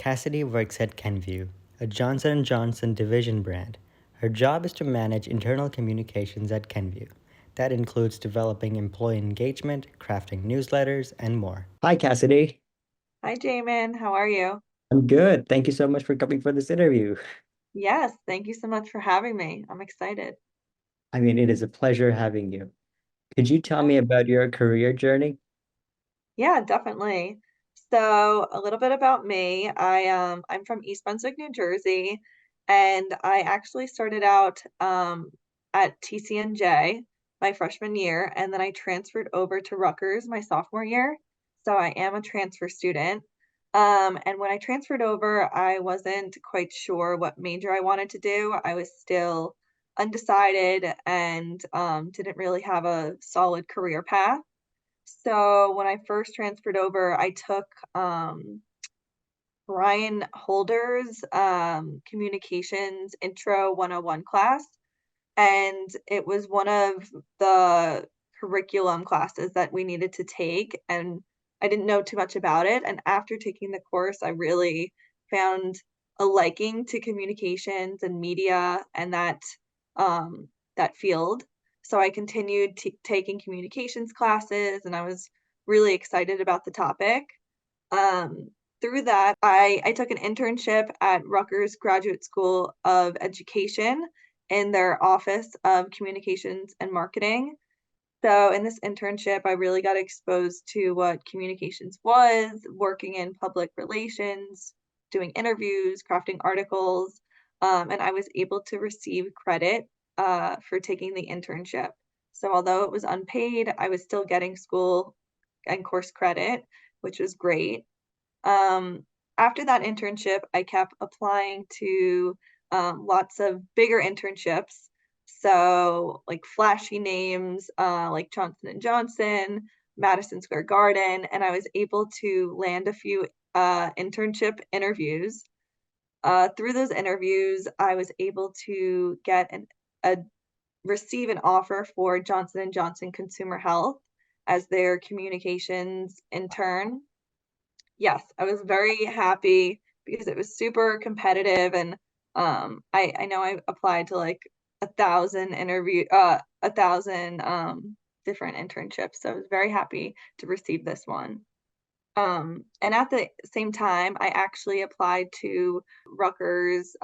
Cassidy works at Kenvue, a Johnson & Johnson division brand. Her job is to manage internal communications at Kenvue. That includes developing employee engagement, crafting newsletters, and more. Hi, Cassidy. Hi, Jamin. How are you? I'm good. Thank you so much for coming for this interview. Yes, thank you so much for having me. I'm excited. I mean, it is a pleasure having you. Could you tell Yeah, me about your career journey? yeah, definitely. So, a little bit about me. I'm from East Brunswick, New Jersey, and I actually started out at TCNJ my freshman year, and then I transferred over to Rutgers my sophomore year. So I am a transfer student. And when I transferred over, I wasn't quite sure what major I wanted to do. I was still undecided and didn't really have a solid career path. So when I first transferred over, I took Brian Holder's Communications Intro 101 class, and it was one of the curriculum classes that we needed to take, and I didn't know too much about it. And after taking the course, I really found a liking to communications and media and that field. So I continued taking communications classes, and I was really excited about the topic. Um, Through that, I took an internship at Rutgers Graduate School of Education in their Office of Communications and Marketing. So in this internship, I really got exposed to what communications was, working in public relations, doing interviews, crafting articles, and I was able to receive credit for taking the internship. So although it was unpaid, I was still getting school and course credit, which was great. Um, After that internship, I kept applying to lots of bigger internships. So like flashy names like Johnson and Johnson, Madison Square Garden, and I was able to land a few internship interviews. Through those interviews, I was able to a receive an offer for Johnson and Johnson Consumer Health as their communications intern. Yes, I was very happy because it was super competitive and I know I applied to like 1,000 different internships. So I was very happy to receive this one. And at the same time, I actually applied to Rutgers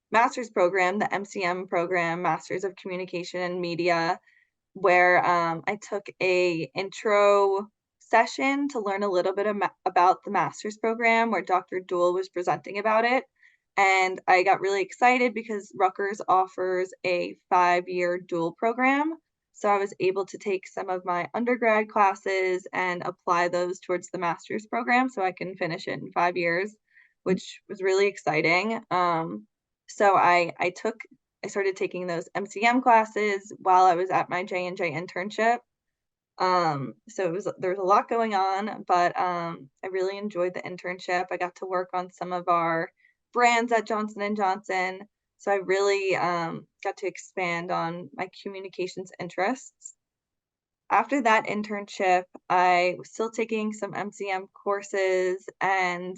master's program, the MCM program, Masters of Communication and Media, where I took a intro session to learn a little bit about the master's program where Dr. Duell was presenting about it. And I got really excited because Rutgers offers a 5-year dual program. So I was able to take some of my undergrad classes and apply those towards the master's program so I can finish it in 5 years, which was really exciting. So I started taking those MCM classes while I was at my J&J internship. So there was a lot going on, but I really enjoyed the internship. I got to work on some of our brands at Johnson and Johnson. So I really got to expand on my communications interests. After that internship, I was still taking some MCM courses and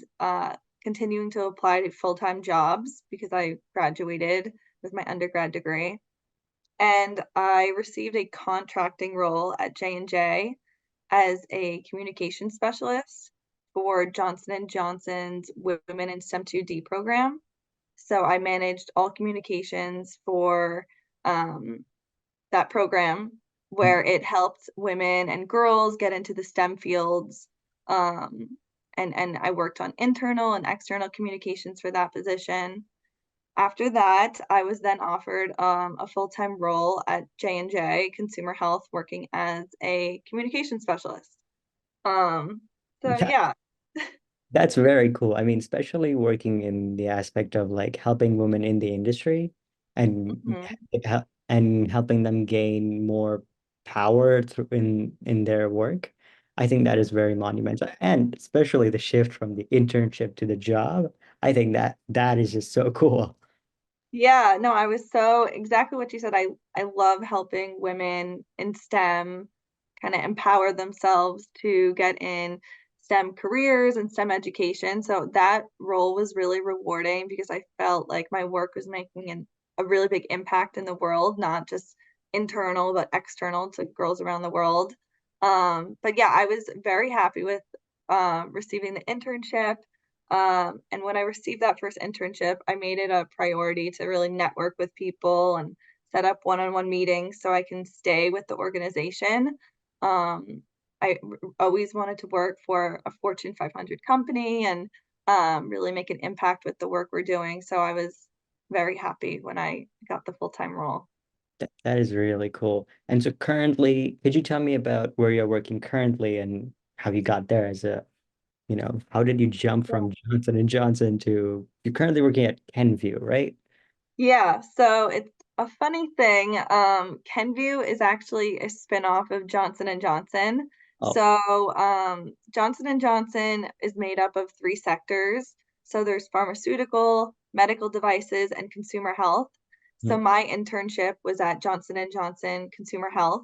continuing to apply to full-time jobs because I graduated with my undergrad degree. And I received a contracting role at J&J as a communication specialist for Johnson and Johnson's Women in STEM 2D program. So I managed all communications for that program where it helped women and girls get into the STEM fields. Um, and I worked on internal and external communications for that position. After that, I was then offered a full-time role at J&J Consumer Health, working as a communication specialist. Um, so Yeah, yeah. that's very cool. I mean, especially working in the aspect of like helping women in the industry and Mhm. and helping them gain more power through in their work. I think that is very monumental. And especially the shift from the internship to the job. I think that is just so cool. Yeah, no, I was so exactly what you said. I love helping women in STEM kind of empower themselves to get in STEM careers and STEM education. So that role was really rewarding because I felt like my work was making a really big impact in the world, not just internal, but external to girls around the world. But yeah, I was very happy with receiving the internship. And when I received that first internship, I made it a priority to really network with people and set up one-on-one meetings so I can stay with the organization. Um, always wanted to work for a Fortune 500 company and really make an impact with the work we're doing. So I was very happy when I got the full-time role. That is really cool. And so currently, could you tell me about where you're working currently and how you got there as a, how did you jump from Johnson and Johnson to you're currently working at Kenvue, right? Yeah, so it's a funny thing. Kenvue is actually a spinoff of Johnson and Johnson. Oh, So Johnson and Johnson is made up of three sectors. So there's pharmaceutical, medical devices, and consumer health. So mm, my internship was at Johnson and Johnson Consumer Health.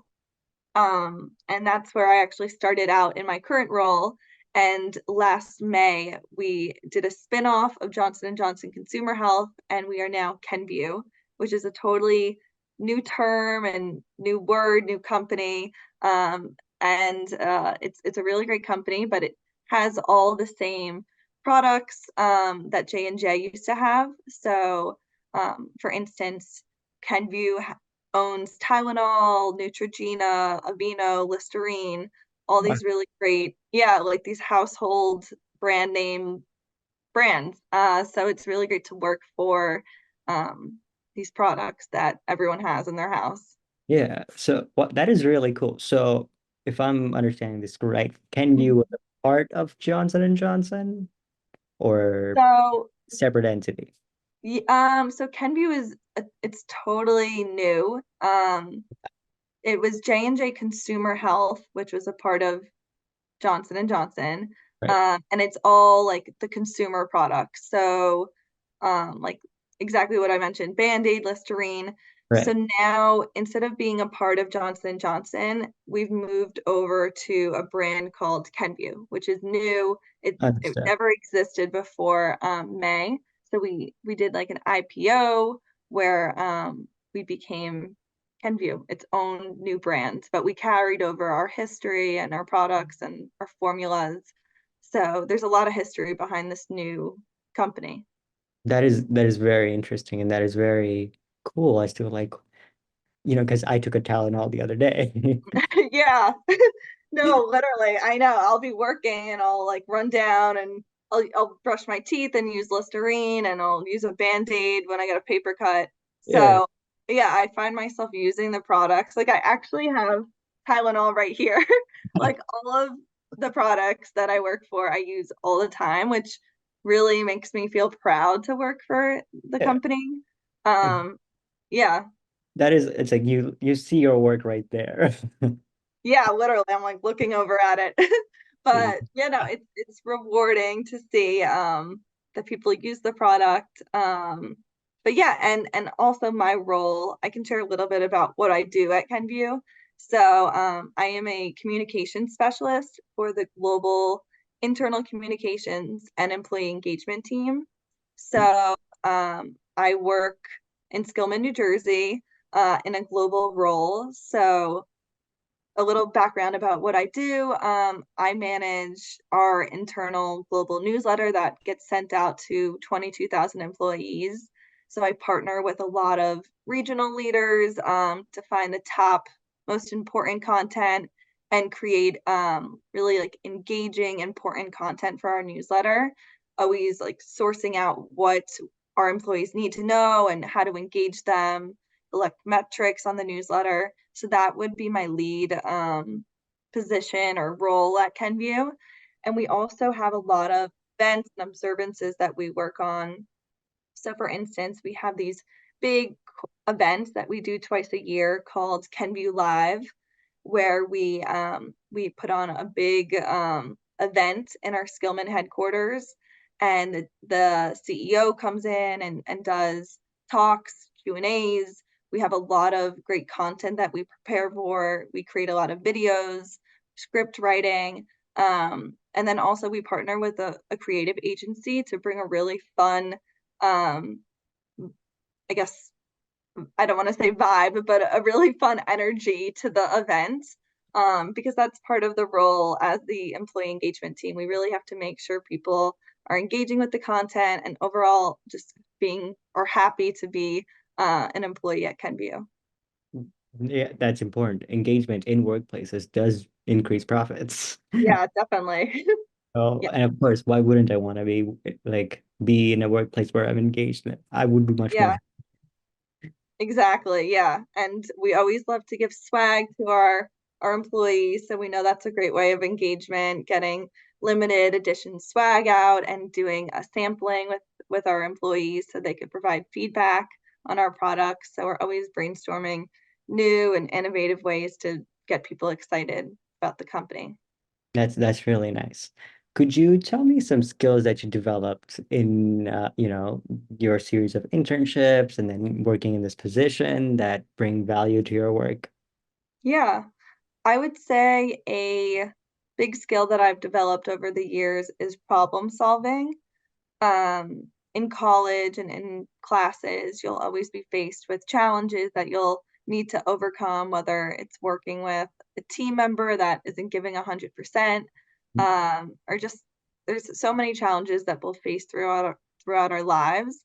And that's where I actually started out in my current role. And last May, we did a spinoff of Johnson and Johnson Consumer Health, and we are now Kenvue, which is a totally new term and new word, new company. And it's a really great company, but it has all the same products that J&J used to have. So, for instance, Kenvue owns Tylenol, Neutrogena, Aveeno, Listerine, all wow. these really great, yeah, like these household brand name brands. So it's really great to work for these products that everyone has in their house. Yeah. So what that is really cool. So if I'm understanding this correct, Kenvue was Mhm. a part of Johnson and Johnson or So, separate entity? so Kenvue is it's totally new. It was J&J Consumer Health, which was a part of Johnson and Johnson. Right. And it's all like the consumer products. So like exactly what I mentioned, Band-Aid, Listerine. So Right. now instead of being a part of Johnson and Johnson, we've moved over to a brand called Kenvue, which is new. It Understood. never existed before May. So we did like an IPO where we became Kenvue, its own new brand, but we carried over our history and our products and our formulas. So there's a lot of history behind this new company. That is very interesting and that is very cool. I still like, because I took a Tylenol the other day. Yeah. No, literally. I know. I'll be working and I'll like run down and I'll brush my teeth and use Listerine and I'll use a Band-Aid when I get a paper cut. Yeah. So yeah, I find myself using the products. Like I actually have Tylenol right here. Like all of the products that I work for, I use all the time, which really makes me feel proud to work for the Yeah. company. Um, yeah. It's like you see your work right there. Yeah, literally, I'm like looking over at it. But you know, it's rewarding to see that people use the product. But yeah, and also my role, I can share a little bit about what I do at Kenvue. So I am a communication specialist for the global internal communications and employee engagement team. So I work in Skillman, New Jersey, in a global role. So a little background about what I do. I manage our internal global newsletter that gets sent out to 22,000 employees. So I partner with a lot of regional leaders to find the top, most important content and create really like engaging, important content for our newsletter. Always like sourcing out what our employees need to know and how to engage them, collect metrics on the newsletter. So that would be my lead position or role at Kenvue. And we also have a lot of events and observances that we work on. So, for instance, we have these big events that we do twice a year called Kenvue Live, where we put on a big event in our Skillman headquarters, and the CEO comes in and does talks, Q&As. We have a lot of great content that we prepare for. We create a lot of videos, script writing, And then also we partner with a creative agency to bring a really fun, um, I guess I don't want to say vibe, but a really fun energy to the event. Because that's part of the role as the employee engagement team. We really have to make sure people are engaging with the content and overall just being or happy to be an employee at Kenvue. Yeah, that's important. Engagement in workplaces does increase profits. Yeah, definitely. Oh, Yeah. and of course, why wouldn't I want to be in a workplace where I'm engaged? I would be much more. Yeah. Exactly, yeah, and we always love to give swag to our employees, so we know that's a great way of engagement, getting limited edition swag out and doing a sampling with our employees so they could provide feedback on our products. So we're always brainstorming new and innovative ways to get people excited about the company. That's really nice. Could you tell me some skills that you developed in your series of internships and then working in this position that bring value to your work? Yeah, I would say a big skill that I've developed over the years is problem solving. In college and in classes, you'll always be faced with challenges that you'll need to overcome, whether it's working with a team member that isn't giving 100%, or just there's so many challenges that we'll face throughout our lives.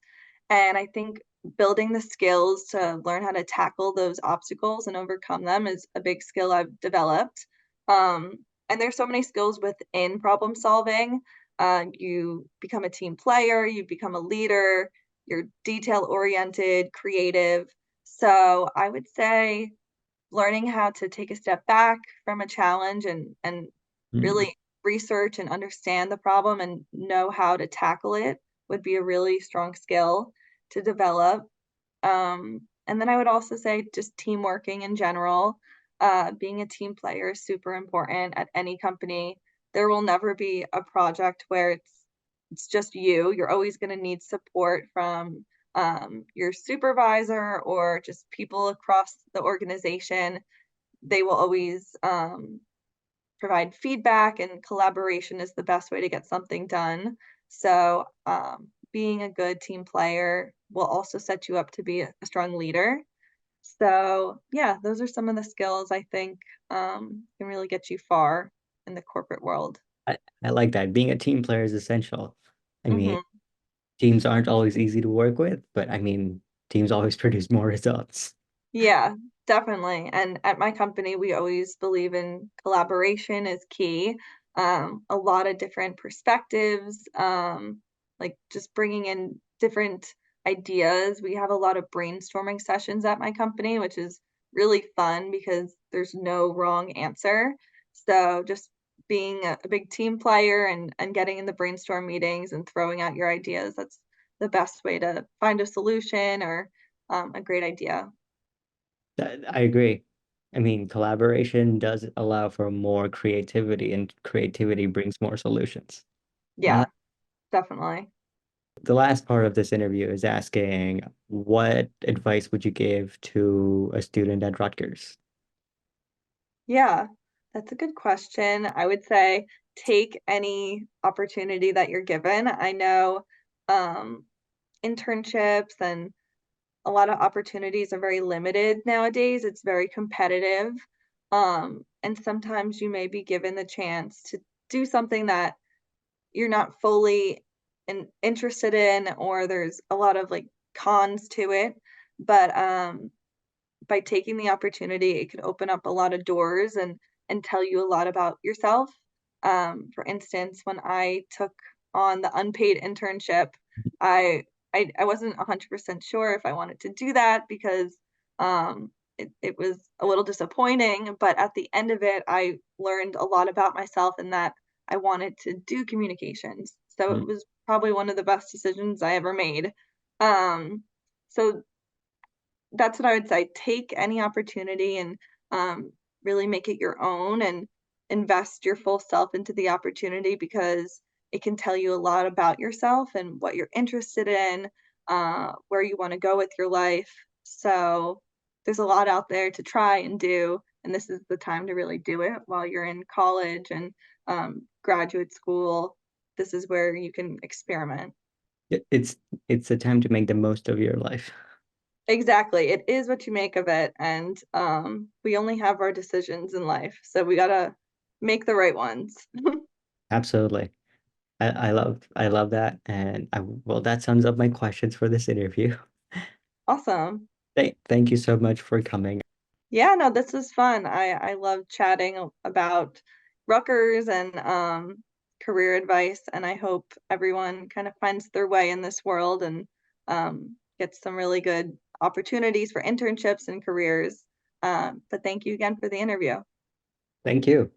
And I think building the skills to learn how to tackle those obstacles and overcome them is a big skill I've developed. Um, and there's so many skills within problem solving. You become a team player, you become a leader, you're detail oriented, creative. So I would say learning how to take a step back from a challenge and Mm. really research and understand the problem and know how to tackle it would be a really strong skill to develop. And then I would also say just team working in general. Being a team player is super important at any company. There will never be a project where it's just you. You're always going to need support from your supervisor or just people across the organization. They will always provide feedback, and collaboration is the best way to get something done. So, being a good team player will also set you up to be a strong leader. So, yeah, those are some of the skills I think can really get you far in the corporate world. I like that. Being a team player is essential. I mean, Hmm. teams aren't always easy to work with, but I mean, teams always produce more results. Yeah, definitely. And at my company, we always believe in collaboration is key. A lot of different perspectives, like just bringing in different ideas. We have a lot of brainstorming sessions at my company, which is really fun because there's no wrong answer. So just being a big team player and getting in the brainstorm meetings and throwing out your ideas, that's the best way to find a solution or a great idea. I agree. I mean, collaboration does allow for more creativity, and creativity brings more solutions. Uh, Yeah, definitely. the last part of this interview is asking, what advice would you give to a student at Rutgers? Yeah, that's a good question. I would say take any opportunity that you're given. I know um, internships and a lot of opportunities are very limited nowadays. It's very competitive. And sometimes you may be given the chance to do something that you're not fully interested in, or there's a lot of like cons to it. But by taking the opportunity, it could open up a lot of doors and tell you a lot about yourself. For instance, when I took on the unpaid internship, I I wasn't 100% sure if I wanted to do that because it was a little disappointing. But at the end of it, I learned a lot about myself and that I wanted to do communications. So it Mm. was probably one of the best decisions I ever made. Um, so that's what I would say. Take any opportunity and really make it your own and invest your full self into the opportunity because it can tell you a lot about yourself and what you're interested in, where you want to go with your life. So there's a lot out there to try and do, and this is the time to really do it while you're in college and graduate school, this is where you can experiment. It's a time to make the most of your life. Exactly. It is what you make of it. And we only have our decisions in life. So we gotta make the right ones. Absolutely. I love that. And well, that sums up my questions for this interview. Awesome. Thank you so much for coming. Yeah, no, this was fun. I love chatting about Rutgers and career advice, and I hope everyone kind of finds their way in this world and gets some really good opportunities for internships and careers. But thank you again for the interview. Thank you.